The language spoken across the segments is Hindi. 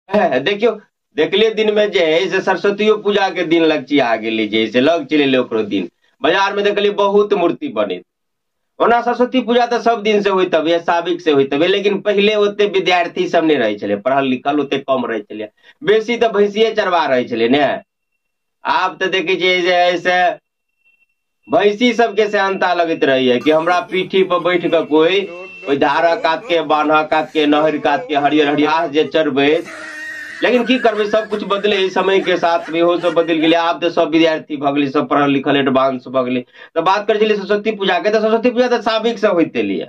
देखियो देखलिए दिन में जे है से सरस्वतियों पूजा के दिन लग आ गेली, जे से लग चले ओकरो दिन बाजार में देखलिए बहुत मूर्ति बने। ओना सरस्वती पूजा तो सब दिन से होइत हबे, साबिक से होइत हबे, लेकिन पहले ओते विद्यार्थी सब नहीं रहे छले, पढ़ल लिखल ओते कम रहे छले, बेसी तो भैंसिए चरवा रहे छले ने। आब तो देखे छियै जे ऐसे भैंसी सबके से अंता लगत रही है कि हमरा पीठी पर बैठ के कोई धारा काट के, बान्हा काट के, नहर काट के, हरियर हरियर जे चरबे। लेकिन की करबे, सब कुछ बदले इस समय के साथ में, हो सब बदल गए। आब तो सब विद्यार्थी भ गए, सब पढ़ल लिखल एडवांस भ गए। तो बात कर सरस्वती पूजा के, तो सरस्वती पूजा तो साबिक से होते लिए,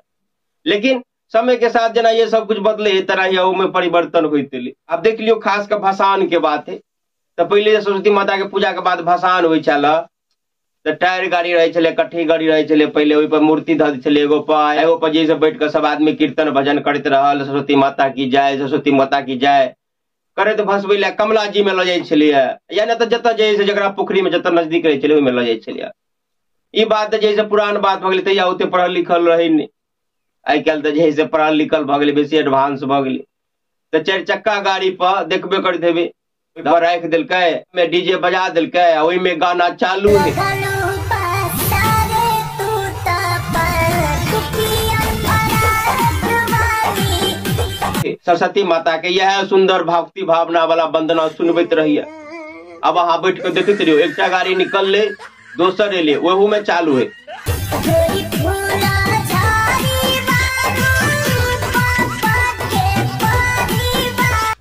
लेकिन समय के साथ जना ये सब कुछ बदले तरह में परिवर्तन होते लिए। अब देख लियो खास कर भसान के बात है, तो पहले सरस्वती माता के पूजा के बाद भसान हो चल, तो टायर गाड़ी रहे छे, कट्ठी गाड़ी रहे छे, पहले ओहि पर मूर्ति धर छे, एगो पर जैसे बैठ कर सब आदमी कीर्तन भजन करते रहल, सरस्वती माता की जय, सरस्वती माता की जय करे। तो भसबे ले कमला जी में ल जाय छलिए, या नहीं तो जत जैसे जकरा पोखरी में जत नजदीक रहे छले ओहि में ल जाय छलिए। ई बात जैसे पुरान बात भ गेलै, तैया ओते पढ़ल लिखल रहे नहीं। आई काल तो जैसे पढ़ल लिखल भ गेलै, बेसी एडवांस भ गेलै, तो चार चक्का गाड़ी पर देखबे कर देबे राख देलकै, में डीजे बजा देलकै, ओहि में गाना चालू है। सरस्वती माता के यह सुंदर भक्ति भावना वाला वंदना सुनबैत रहिए। अब अहाँ बैठ के देखते रहियो, एक गाड़ी निकल ले, दोसर एले, वहू में चालू है।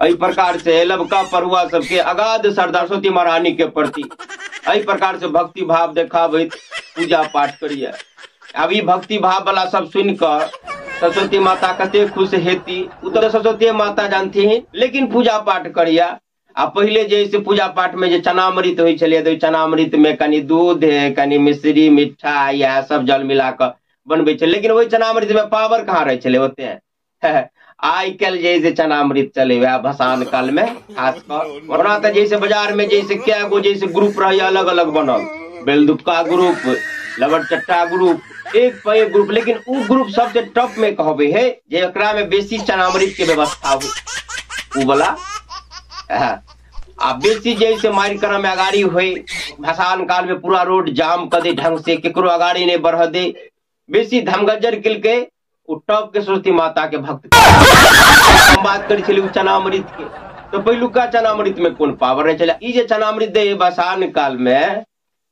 एहि प्रकार से लबका पढ़ुआ सबके अगाध श्रद्धा सरस्वती महारानी के प्रति, एहि प्रकार से भक्ति भाव देखाबैत पूजा पाठ करिए। अब ई भक्ति भाव वाला सब सुनकर सरस्वती माता कते खुश हेती, उतर सरस्वती माता जानती हैं। लेकिन पूजा पाठ करिया। आ पहले जैसे पूजा पाठ में जो चनामृत हो चलिए, तो चनामृत में कनी दूध है, कनी मिश्री, मिठा, यह सब जल मिलाकर बनबे छे। लेकिन वही चनामृत में पावर कहाँ रहे छे होते हैं। आई कल जैसे चनामृत चले वह भसान काल में खास कर, वरना तो जैसे बाजार में जैसे क्या गो जैसे ग्रुप रही अलग अलग बनल, बेलदुपका ग्रुप, लवर चट्टा ग्रुप, एक पर एक ग्रुप। लेकिन वो ग्रुप सबसे टॉप में कहबे है जेकरा में बेसी चनामृत के व्यवस्था हो, वो वाला आ बेसी जैसे मार कर में अगाड़ी हुए, भसान काल में पूरा रोड जाम कर दे, ढंग से केकरो अगाड़ी नहीं बढ़ दे, बेसी धमगज्जर किल के वो टॉप के सरस्वती माता के भक्त। हम बात करी छली चनामृत के, तो पहलुका चनामृत में कौन पावर रहे छले। ई जे चनामृत दे भसान काल में,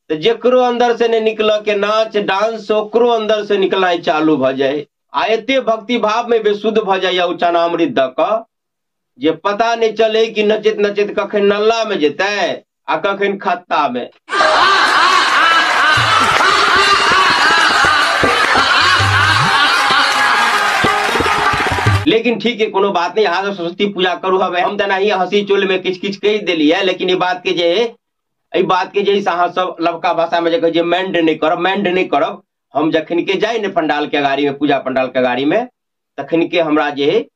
तो जेकरो अंदर से नहीं निकल के नाच डांस, ओकरो अंदर से निकलना चालू भ जाए। आ एते भक्ति भाव में बेसुध भ जाए चनामृत द क, जे पता नहीं चले कि नचित नचित कखन नल्ला में जेते आ कखन खत्ता में। लेकिन ठीक है, कोनो बात नहीं, यहाँ सरस्वती पूजा करू हवे। हम तो नहीं हंसी चुल में किच किच कह दिली है, लेकिन ये बात के जे बात के जैसे अहाँ सब लबका भाषा में जे मैंड नहीं करब, हम जखन के जाए ने पंडाल के गाड़ी में, पूजा पंडाल के गाड़ी में, तखन के हमरा जे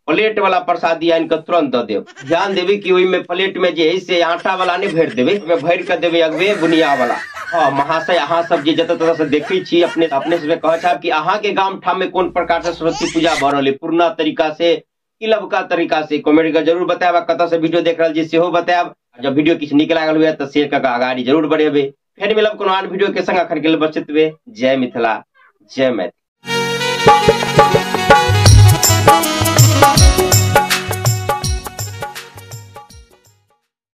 प्लेट वाला प्रसादी आन के तुरंत दे देव। ध्यान देवे कि ओहि में प्लेट में जे है से आटा वाला नहीं भर देवे, भर के देवे अगवे बुनिया वाला। हाँ महाशय, अहाँ सब जे जत तत से देखे छी, अपने से कह छाब कि अहाँ के गांव ठाम में कौन प्रकार से सरस्वती पूजा भ रही, पूर्णा तरीका से कि लबका तरीका से, कमेंट कर जरूर बताएब। कत से वीडियो देख रहा जी बताएब। जब वीडियो किछु नीक लागल हुए तो शेयर करके आगाड़ी जरूर बढ़ेबे। फिर मिलब कोनो आन वीडियो के संग, अखन के लिए बचत हुए। जय मिथिला, जय मैथिली।